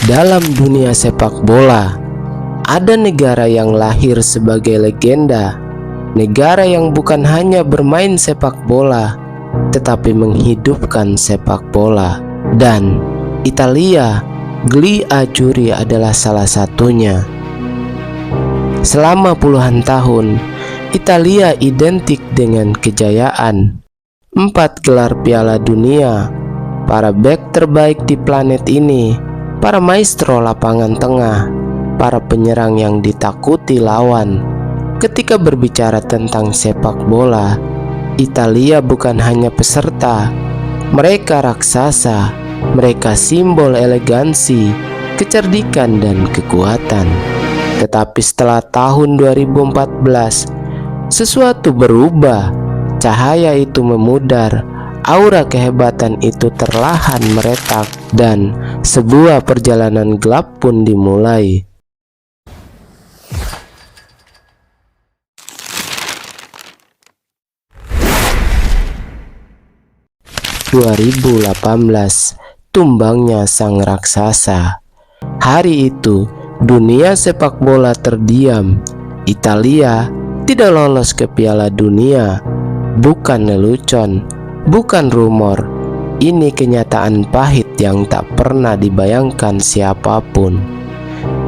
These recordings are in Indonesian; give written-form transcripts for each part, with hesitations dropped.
Dalam dunia sepak bola, ada negara yang lahir sebagai legenda, negara yang bukan hanya bermain sepak bola, tetapi menghidupkan sepak bola. Dan Italia, Gli Azzurri adalah salah satunya. Selama puluhan tahun, Italia identik dengan kejayaan. 4 gelar Piala Dunia, para bek terbaik di planet ini, para maestro lapangan tengah, para penyerang yang ditakuti lawan. Ketika berbicara tentang sepak bola, Italia bukan hanya peserta, mereka raksasa, mereka simbol elegansi, kecerdikan dan kekuatan. Tetapi setelah tahun 2014, sesuatu berubah. Cahaya itu memudar, aura kehebatan itu perlahan meretak, dan sebuah perjalanan gelap pun dimulai. "2018, tumbangnya sang raksasa." Hari itu, dunia sepak bola terdiam. Italia tidak lolos ke Piala Dunia. Bukan lelucon, bukan rumor. Ini kenyataan pahit yang tak pernah dibayangkan siapapun.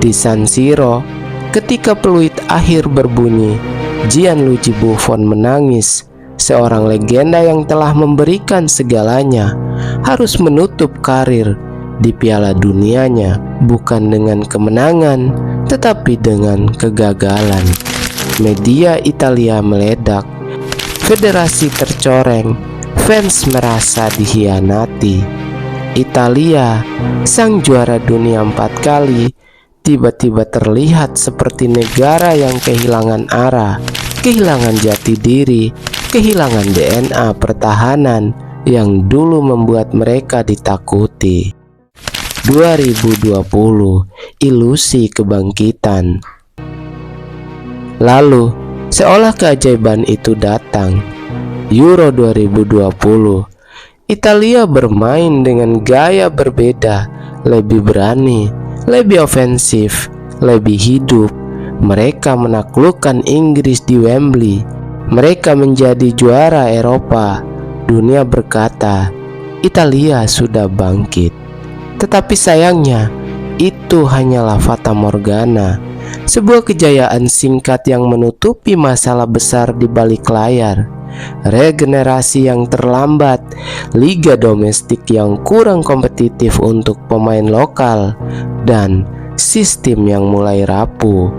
Di San Siro, ketika peluit akhir berbunyi, Gianluigi Buffon menangis. Seorang legenda yang telah memberikan segalanya harus menutup karir di Piala Dunianya, bukan dengan kemenangan, tetapi dengan kegagalan. Media Italia meledak, federasi tercoreng, fans merasa dikhianati. Italia, sang juara dunia 4 kali, tiba-tiba terlihat seperti negara yang kehilangan arah, kehilangan jati diri, kehilangan DNA pertahanan yang dulu membuat mereka ditakuti. 2020, ilusi kebangkitan. Lalu, seolah keajaiban itu datang. Euro 2020, Italia bermain dengan gaya berbeda, lebih berani, lebih ofensif, lebih hidup. Mereka menaklukkan Inggris di Wembley. Mereka menjadi juara Eropa. Dunia berkata, Italia sudah bangkit. Tetapi sayangnya, itu hanyalah fata morgana, sebuah kejayaan singkat yang menutupi masalah besar di balik layar. Regenerasi yang terlambat, liga domestik yang kurang kompetitif untuk pemain lokal, dan sistem yang mulai rapuh.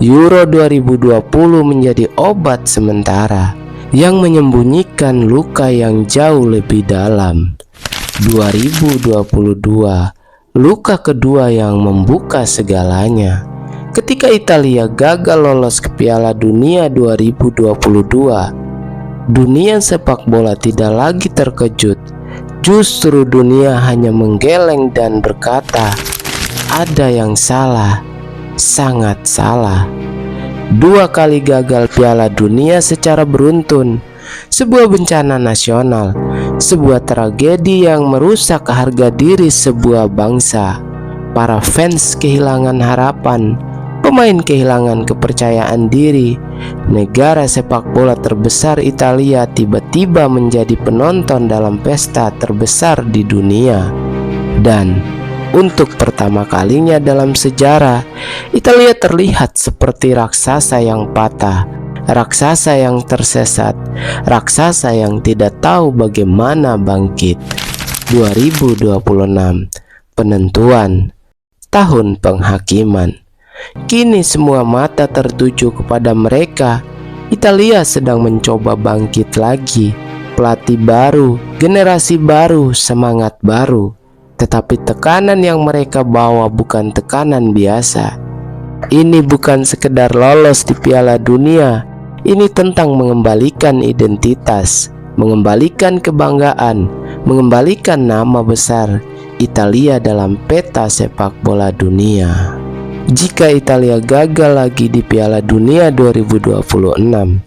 Euro 2020 menjadi obat sementara yang menyembunyikan luka yang jauh lebih dalam. 2022, luka kedua yang membuka segalanya. Ketika Italia gagal lolos ke Piala Dunia 2022, dunia sepak bola tidak lagi terkejut. Justru dunia hanya menggeleng dan berkata, ada yang salah, sangat salah. 2 kali gagal Piala Dunia secara beruntun, sebuah bencana nasional, sebuah tragedi yang merusak harga diri sebuah bangsa. Para fans kehilangan harapan, pemain kehilangan kepercayaan diri. Negara sepak bola terbesar Italia tiba-tiba menjadi penonton dalam pesta terbesar di dunia. Dan untuk pertama kalinya dalam sejarah, Italia terlihat seperti raksasa yang patah, raksasa yang tersesat, raksasa yang tidak tahu bagaimana bangkit. 2026, penentuan, tahun penghakiman. Kini semua mata tertuju kepada mereka. Italia sedang mencoba bangkit lagi. Pelatih baru, generasi baru, semangat baru. Tetapi tekanan yang mereka bawa bukan tekanan biasa. Ini bukan sekedar lolos di Piala Dunia. Ini tentang mengembalikan identitas, mengembalikan kebanggaan, mengembalikan nama besar Italia dalam peta sepak bola dunia. Jika Italia gagal lagi di Piala Dunia 2026,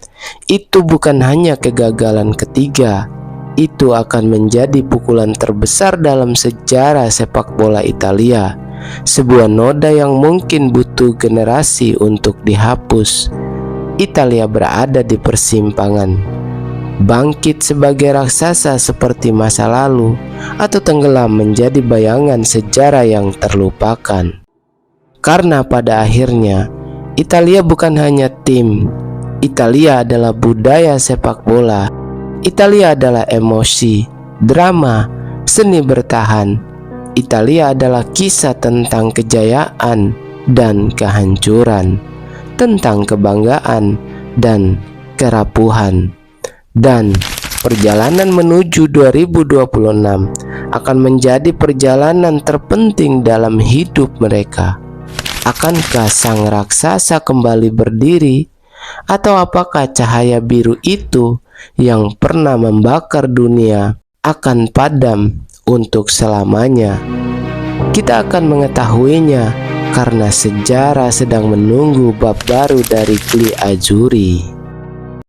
itu bukan hanya kegagalan ketiga. Itu akan menjadi pukulan terbesar dalam sejarah sepak bola Italia. sebuah noda yang mungkin butuh generasi untuk dihapus. Italia berada di persimpangan, bangkit sebagai raksasa seperti masa lalu, atau tenggelam menjadi bayangan sejarah yang terlupakan. Karena pada akhirnya, Italia bukan hanya tim, Italia adalah budaya sepak bola. Italia adalah emosi, drama, seni bertahan. Italia adalah kisah tentang kejayaan dan kehancuran, tentang kebanggaan dan kerapuhan. Dan perjalanan menuju 2026 akan menjadi perjalanan terpenting dalam hidup mereka. Akankah sang raksasa kembali berdiri, atau apakah cahaya biru itu yang pernah membakar dunia akan padam untuk selamanya? Kita akan mengetahuinya karena sejarah sedang menunggu bab baru dari Gli Azzurri.